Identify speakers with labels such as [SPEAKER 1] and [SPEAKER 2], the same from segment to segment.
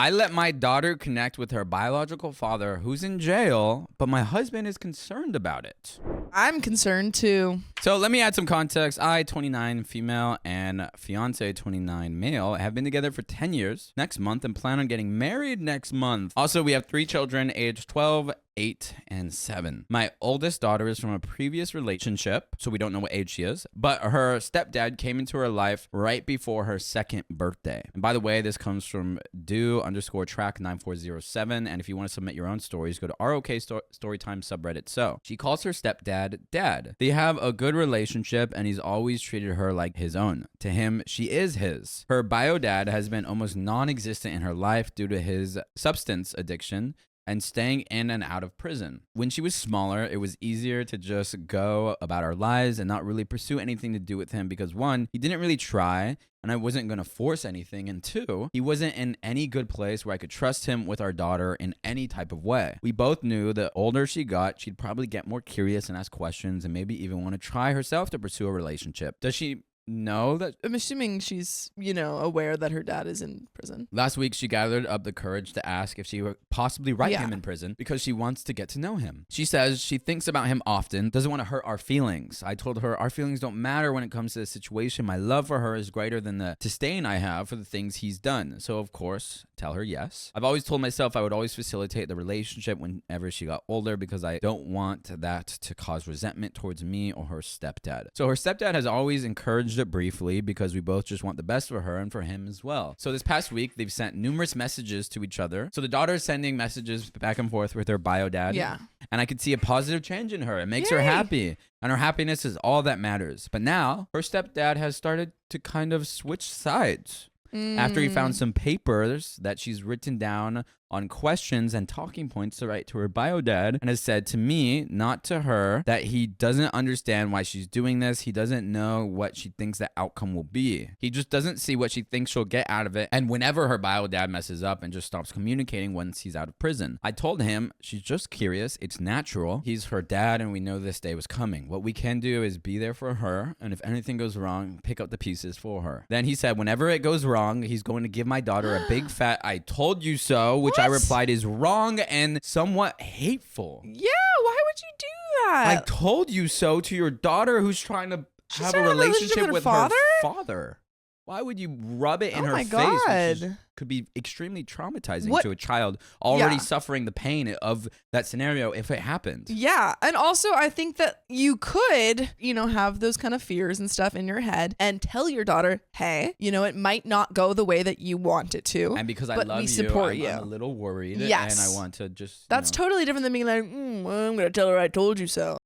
[SPEAKER 1] I let my daughter connect with her biological father who's in jail, but my husband is concerned about it.
[SPEAKER 2] I'm concerned too.
[SPEAKER 1] So let me add some context. I, 29 female, and fiance, 29 male, have been together for 10 years next month and plan on getting married next month. Also, we have 3 children aged 12, 8, and 7. My oldest daughter is from a previous relationship, so we don't know what age she is, but her stepdad came into her life right before her 2nd birthday. And by the way, this comes from do_track9407, and if you want to submit your own stories, go to storytime subreddit. So she calls her stepdad dad. They have a good relationship, and he's always treated her like his own. To him, she is his. Her bio dad has been almost non-existent in her life due to his substance addiction and staying in and out of prison. When she was smaller, it was easier to just go about our lives and not really pursue anything to do with him because 1, he didn't really try and I wasn't going to force anything, and 2, he wasn't in any good place where I could trust him with our daughter in any type of way. We both knew the older she got, she'd probably get more curious and ask questions and maybe even want to try herself to pursue a relationship. Does she know that?
[SPEAKER 2] I'm assuming she's, aware that her dad is in prison.
[SPEAKER 1] Last week, she gathered up the courage to ask if she would possibly write him in prison because she wants to get to know him. She says she thinks about him often, doesn't want to hurt our feelings. I told her our feelings don't matter when it comes to the situation. My love for her is greater than the disdain I have for the things he's done. So, of course, tell her yes. I've always told myself I would always facilitate the relationship whenever she got older because I don't want that to cause resentment towards me or her stepdad. So her stepdad has always encouraged it briefly because we both just want the best for her and for him as well. So this past week, they've sent numerous messages to each other. So the daughter is sending messages back and forth with her bio dad.
[SPEAKER 2] Yeah.
[SPEAKER 1] And I could see a positive change in her. It makes her happy. And her happiness is all that matters. But now her stepdad has started to kind of switch sides. After he found some papers that she's written down on questions and talking points to write to her bio dad and has said to me, not to her, that he doesn't understand why she's doing this. He doesn't know what she thinks the outcome will be. He just doesn't see what she thinks she'll get out of it. And whenever her bio dad messes up and just stops communicating once he's out of prison, I told him she's just curious. It's natural. He's her dad and we know this day was coming. What we can do is be there for her. And if anything goes wrong, pick up the pieces for her. Then he said, whenever it goes wrong, he's going to give my daughter a big fat I told you so, which I replied is wrong and somewhat hateful.
[SPEAKER 2] Yeah, why would you do that?
[SPEAKER 1] I told you so to your daughter who's trying to have a relationship with her father. Why would you rub it in her face? Which could be extremely traumatizing to a child already suffering the pain of that scenario if it happened.
[SPEAKER 2] Yeah. And also, I think that you could, have those kind of fears and stuff in your head and tell your daughter, hey, it might not go the way that you want it to.
[SPEAKER 1] And because I love you, I'm a little worried.
[SPEAKER 2] Yes.
[SPEAKER 1] And I want to just.
[SPEAKER 2] That's totally different than being like, well, I'm going to tell her I told you so.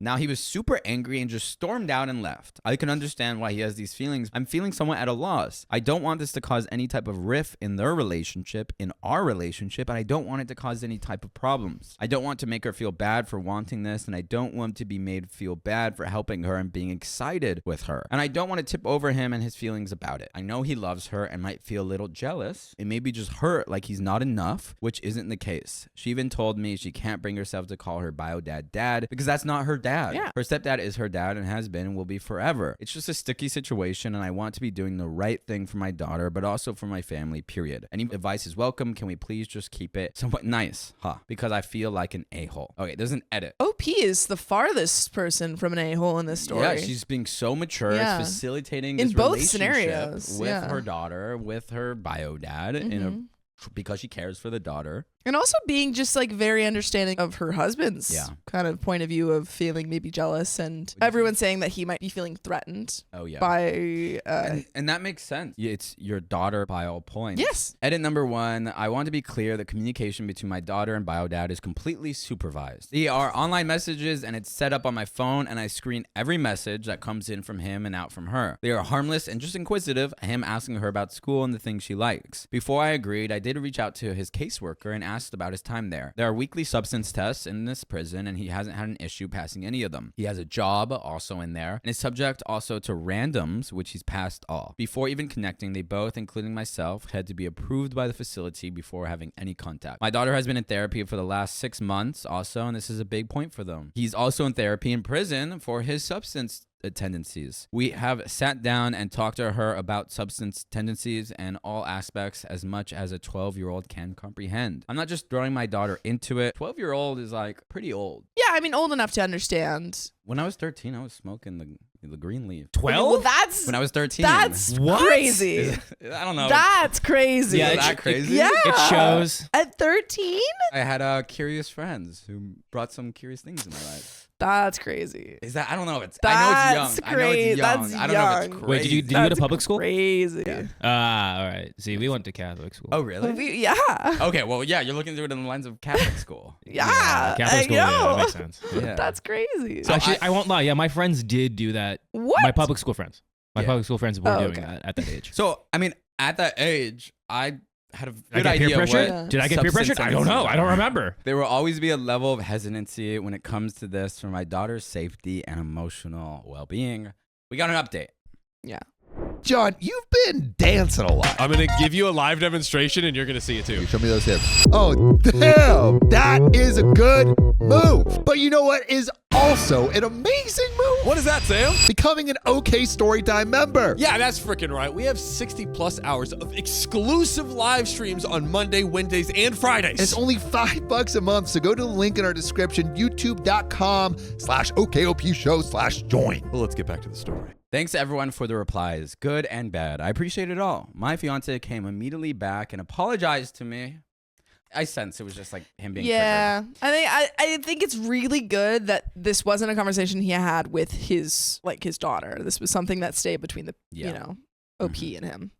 [SPEAKER 1] Now he was super angry and just stormed out and left. I can understand why he has these feelings. I'm feeling somewhat at a loss. I don't want this to cause any type of rift in their relationship, in our relationship, and I don't want it to cause any type of problems. I don't want to make her feel bad for wanting this, and I don't want to be made feel bad for helping her and being excited with her. And I don't want to tip over him and his feelings about it. I know he loves her and might feel a little jealous. It may be just hurt like he's not enough, which isn't the case. She even told me she can't bring herself to call her bio dad because that's not her dad. Yeah. Her stepdad is her dad and has been and will be forever. It's just a sticky situation and I want to be doing the right thing for my daughter, but also for my family, period. Any advice is welcome. Can we please just keep it somewhat nice? Because I feel like an a-hole. Okay, there's an edit.
[SPEAKER 2] OP is the farthest person from an a-hole in this story.
[SPEAKER 1] Yeah, she's being so mature.
[SPEAKER 2] Yeah.
[SPEAKER 1] It's facilitating
[SPEAKER 2] in
[SPEAKER 1] this
[SPEAKER 2] both
[SPEAKER 1] relationship
[SPEAKER 2] scenarios
[SPEAKER 1] with her daughter, with her bio dad, because she cares for the daughter.
[SPEAKER 2] And also being just like very understanding of her husband's kind of point of view of feeling maybe jealous and everyone saying that he might be feeling threatened by...
[SPEAKER 1] and that makes sense. It's your daughter by all points.
[SPEAKER 2] Yes.
[SPEAKER 1] Edit number 1, I want to be clear that communication between my daughter and bio dad is completely supervised. They are online messages and it's set up on my phone and I screen every message that comes in from him and out from her. They are harmless and just inquisitive, him asking her about school and the things she likes. Before I agreed, I did reach out to his caseworker and asked about his time there. There are weekly substance tests in this prison and he hasn't had an issue passing any of them. He has a job also in there and is subject also to randoms, which he's passed all. Before even connecting, they both, including myself, had to be approved by the facility before having any contact. My daughter has been in therapy for the last 6 months also, and this is a big point for them. He's also in therapy in prison for his substance tendencies. We have sat down and talked to her about substance tendencies and all aspects as much as a 12-year-old can comprehend. I'm not just throwing my daughter into it. 12-year-old is like pretty old.
[SPEAKER 2] Yeah, I mean, old enough to understand.
[SPEAKER 1] When I was 13, I was smoking the green leaf.
[SPEAKER 3] 12?
[SPEAKER 2] Well, that's
[SPEAKER 1] When I was 13.
[SPEAKER 2] that's
[SPEAKER 3] What?
[SPEAKER 2] crazy.
[SPEAKER 1] I don't know.
[SPEAKER 2] That's crazy.
[SPEAKER 3] Yeah,
[SPEAKER 1] Is that crazy?
[SPEAKER 2] Yeah.
[SPEAKER 3] It shows.
[SPEAKER 2] At 13?
[SPEAKER 1] I had curious friends who brought some curious things in my life.
[SPEAKER 2] That's crazy.
[SPEAKER 1] Is that? I don't know. I know
[SPEAKER 2] That's
[SPEAKER 1] it's young.
[SPEAKER 2] crazy.
[SPEAKER 1] I know it's young.
[SPEAKER 2] That's
[SPEAKER 1] I don't know if it's
[SPEAKER 2] young.
[SPEAKER 1] crazy.
[SPEAKER 3] Wait, did you go to
[SPEAKER 2] That's
[SPEAKER 3] public school?
[SPEAKER 2] Crazy.
[SPEAKER 1] Yeah.
[SPEAKER 3] All right. See, we went to Catholic school.
[SPEAKER 1] Oh, really?
[SPEAKER 2] Yeah.
[SPEAKER 1] Okay, well, yeah, you're looking through it in the lens of Catholic school.
[SPEAKER 2] Yeah.
[SPEAKER 3] Catholic school.
[SPEAKER 2] I
[SPEAKER 3] Yeah,
[SPEAKER 2] know.
[SPEAKER 3] that makes sense.
[SPEAKER 1] Yeah.
[SPEAKER 2] That's crazy.
[SPEAKER 3] So actually, I won't lie. Yeah, my friends did do that.
[SPEAKER 2] What?
[SPEAKER 3] My public school friends. My
[SPEAKER 1] Yeah.
[SPEAKER 3] public school friends were doing
[SPEAKER 2] okay.
[SPEAKER 3] that at that age.
[SPEAKER 1] So, I mean, at that age, I had a
[SPEAKER 3] Did I
[SPEAKER 1] good
[SPEAKER 3] get peer
[SPEAKER 1] idea
[SPEAKER 3] pressure?
[SPEAKER 1] what
[SPEAKER 3] Did I get peer pressure?
[SPEAKER 1] substance
[SPEAKER 3] I don't know. I don't
[SPEAKER 1] tendencies are.
[SPEAKER 3] remember.
[SPEAKER 1] There will always be a level of hesitancy when it comes to this for my daughter's safety and emotional well-being. We got an update.
[SPEAKER 2] Yeah.
[SPEAKER 4] John, you've been dancing a lot.
[SPEAKER 5] I'm going to give you a live demonstration and you're going to see it too.
[SPEAKER 4] Show me those hips. Oh, damn. That is a good move. But you know what is also an amazing move?
[SPEAKER 5] What is that, Sam?
[SPEAKER 4] Becoming an OK Storytime member.
[SPEAKER 5] Yeah, that's freaking right. We have 60 plus hours of exclusive live streams on Monday, Wednesdays, and Fridays.
[SPEAKER 4] It's only $5 a month, so go to the link in our description, youtube.com/OKOP show/join.
[SPEAKER 5] Well, let's get back to the story.
[SPEAKER 1] Thanks to everyone for the replies, good and bad. I appreciate it all. My fiance came immediately back and apologized to me. I sense it was just like him being
[SPEAKER 2] Yeah. I think it's really good that this wasn't a conversation he had with his daughter. This was something that stayed between the OP and him.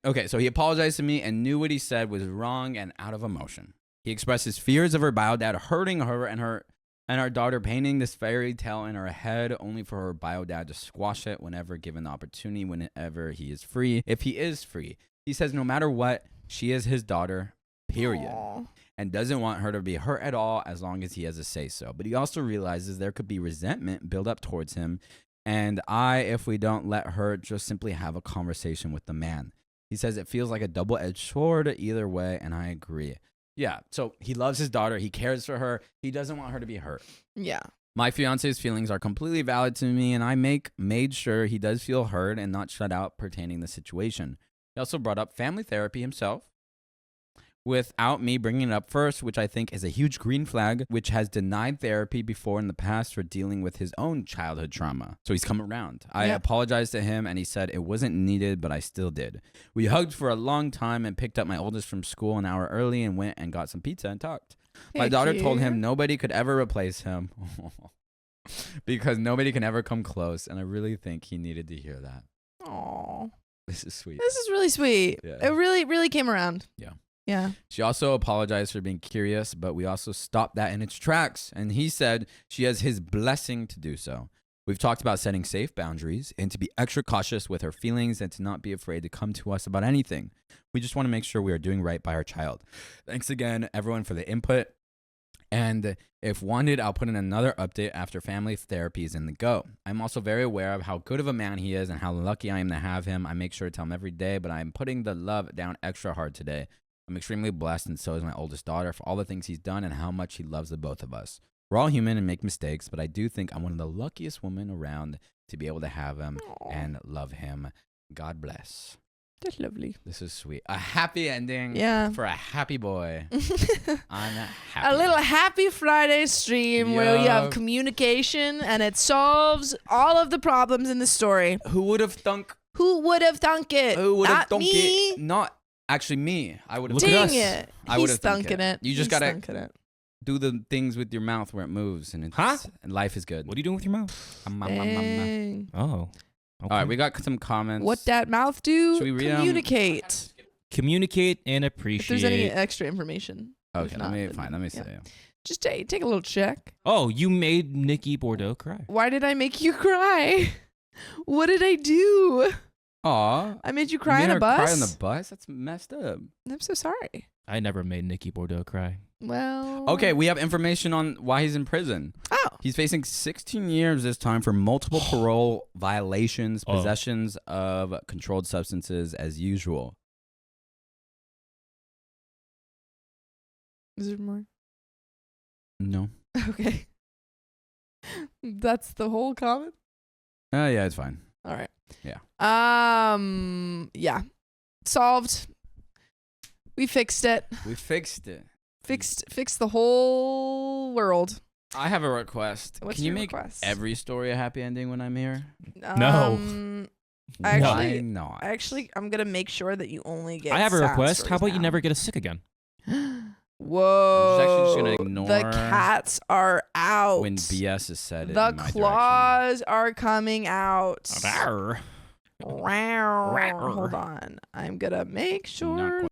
[SPEAKER 1] Okay, so he apologized to me and knew what he said was wrong and out of emotion. He expressed his fears of her bio dad hurting her and our daughter painting this fairy tale in her head only for her bio dad to squash it whenever given the opportunity, whenever he is free. If he is free, he says no matter what, she is his daughter, period.
[SPEAKER 2] Aw.
[SPEAKER 1] And doesn't want her to be hurt at all as long as he has a say-so. But he also realizes there could be resentment build up towards him, and if we don't let her just simply have a conversation with the man. He says it feels like a double-edged sword either way, and I agree. Yeah, so he loves his daughter. He cares for her. He doesn't want her to be hurt.
[SPEAKER 2] Yeah.
[SPEAKER 1] My fiance's feelings are completely valid to me, and I made sure he does feel heard and not shut out pertaining to the situation. He also brought up family therapy himself without me bringing it up first, which I think is a huge green flag, which has denied therapy before in the past for dealing with his own childhood trauma. So he's come around. I apologized to him and he said it wasn't needed, but I still did. We hugged for a long time and picked up my oldest from school an hour early and went and got some pizza and talked. My
[SPEAKER 2] Heck
[SPEAKER 1] daughter told
[SPEAKER 2] yeah.
[SPEAKER 1] him nobody could ever replace him because nobody can ever come close. And I really think he needed to hear that.
[SPEAKER 2] Aw.
[SPEAKER 1] This is sweet.
[SPEAKER 2] This is really sweet.
[SPEAKER 1] Yeah.
[SPEAKER 2] It really, really came around.
[SPEAKER 1] Yeah.
[SPEAKER 2] Yeah.
[SPEAKER 1] She also apologized for being curious, but we also stopped that in its tracks. And he said she has his blessing to do so. We've talked about setting safe boundaries and to be extra cautious with her feelings and to not be afraid to come to us about anything. We just want to make sure we are doing right by our child. Thanks again, everyone, for the input. And if wanted, I'll put in another update after family therapy is in the go. I'm also very aware of how good of a man he is and how lucky I am to have him. I make sure to tell him every day, but I'm putting the love down extra hard today. I'm extremely blessed, and so is my oldest daughter, for all the things he's done and how much he loves the both of us. We're all human and make mistakes, but I do think I'm one of the luckiest women around to be able to have him and love him. God bless.
[SPEAKER 2] That's lovely.
[SPEAKER 1] This is sweet. A happy ending for a happy boy. I'm happy.
[SPEAKER 2] A little happy Friday stream where you
[SPEAKER 1] Yeah.
[SPEAKER 2] have communication and it solves all of the problems in the story.
[SPEAKER 1] Who would have thunk?
[SPEAKER 2] Who would have thunk it?
[SPEAKER 1] Who would have
[SPEAKER 2] Not
[SPEAKER 1] thunk
[SPEAKER 2] me.
[SPEAKER 1] it? Not actually me. I would have.
[SPEAKER 3] Look at
[SPEAKER 2] Dang
[SPEAKER 3] us.
[SPEAKER 2] it.
[SPEAKER 1] I
[SPEAKER 2] He's
[SPEAKER 1] would've thunk
[SPEAKER 2] thunking
[SPEAKER 1] it.
[SPEAKER 2] it.
[SPEAKER 1] You just
[SPEAKER 2] He's
[SPEAKER 1] gotta-
[SPEAKER 2] thunking it.
[SPEAKER 1] Do the things with your mouth where it moves, and it's and life is good.
[SPEAKER 3] What are you doing with your mouth?
[SPEAKER 2] Dang.
[SPEAKER 3] Oh. Okay.
[SPEAKER 1] All right, we got some comments.
[SPEAKER 2] What that mouth do?
[SPEAKER 1] Should we read 'em?
[SPEAKER 2] Communicate.
[SPEAKER 3] Communicate and
[SPEAKER 2] If
[SPEAKER 3] appreciate.
[SPEAKER 2] there's any extra information.
[SPEAKER 1] Okay,
[SPEAKER 2] If not, then-
[SPEAKER 1] let me
[SPEAKER 2] yeah.
[SPEAKER 1] say.
[SPEAKER 2] Just take a little check.
[SPEAKER 3] Oh, you made Nikki Bordeaux cry.
[SPEAKER 2] Why did I make you cry? What did I do?
[SPEAKER 1] Aw.
[SPEAKER 2] I made you
[SPEAKER 1] You
[SPEAKER 2] cry
[SPEAKER 1] made
[SPEAKER 2] on a
[SPEAKER 1] her
[SPEAKER 2] bus?
[SPEAKER 1] Cry on the bus? That's messed up.
[SPEAKER 2] I'm so sorry.
[SPEAKER 3] I never made Nikki Bordeaux cry.
[SPEAKER 2] Well.
[SPEAKER 1] Okay, we have information on why he's in prison.
[SPEAKER 2] Oh.
[SPEAKER 1] He's facing 16 years this time for multiple parole violations,
[SPEAKER 3] Oh.
[SPEAKER 1] possessions of controlled substances as usual.
[SPEAKER 2] Is there more?
[SPEAKER 1] No.
[SPEAKER 2] Okay. That's the whole comment.
[SPEAKER 1] Yeah, it's fine.
[SPEAKER 2] All right.
[SPEAKER 1] Yeah.
[SPEAKER 2] Yeah. Solved. We fixed it.
[SPEAKER 1] We fixed it.
[SPEAKER 2] Fixed the whole world.
[SPEAKER 1] I have a request.
[SPEAKER 2] What's
[SPEAKER 1] Can you
[SPEAKER 2] your
[SPEAKER 1] make
[SPEAKER 2] request?
[SPEAKER 1] every story a happy ending when I'm here?
[SPEAKER 3] No.
[SPEAKER 2] Actually,
[SPEAKER 1] Why not?
[SPEAKER 2] I'm gonna make sure that you only get.
[SPEAKER 3] I have a
[SPEAKER 2] sad
[SPEAKER 3] request. How
[SPEAKER 2] stories
[SPEAKER 3] about you
[SPEAKER 2] now.
[SPEAKER 3] never get sick again?
[SPEAKER 2] Whoa!
[SPEAKER 1] I'm just actually just gonna
[SPEAKER 2] The
[SPEAKER 1] ignore
[SPEAKER 2] cats are out.
[SPEAKER 1] when BS is said
[SPEAKER 2] the
[SPEAKER 1] in my
[SPEAKER 2] claws are coming out.
[SPEAKER 3] Arr.
[SPEAKER 2] Rawr. Hold on. I'm gonna make sure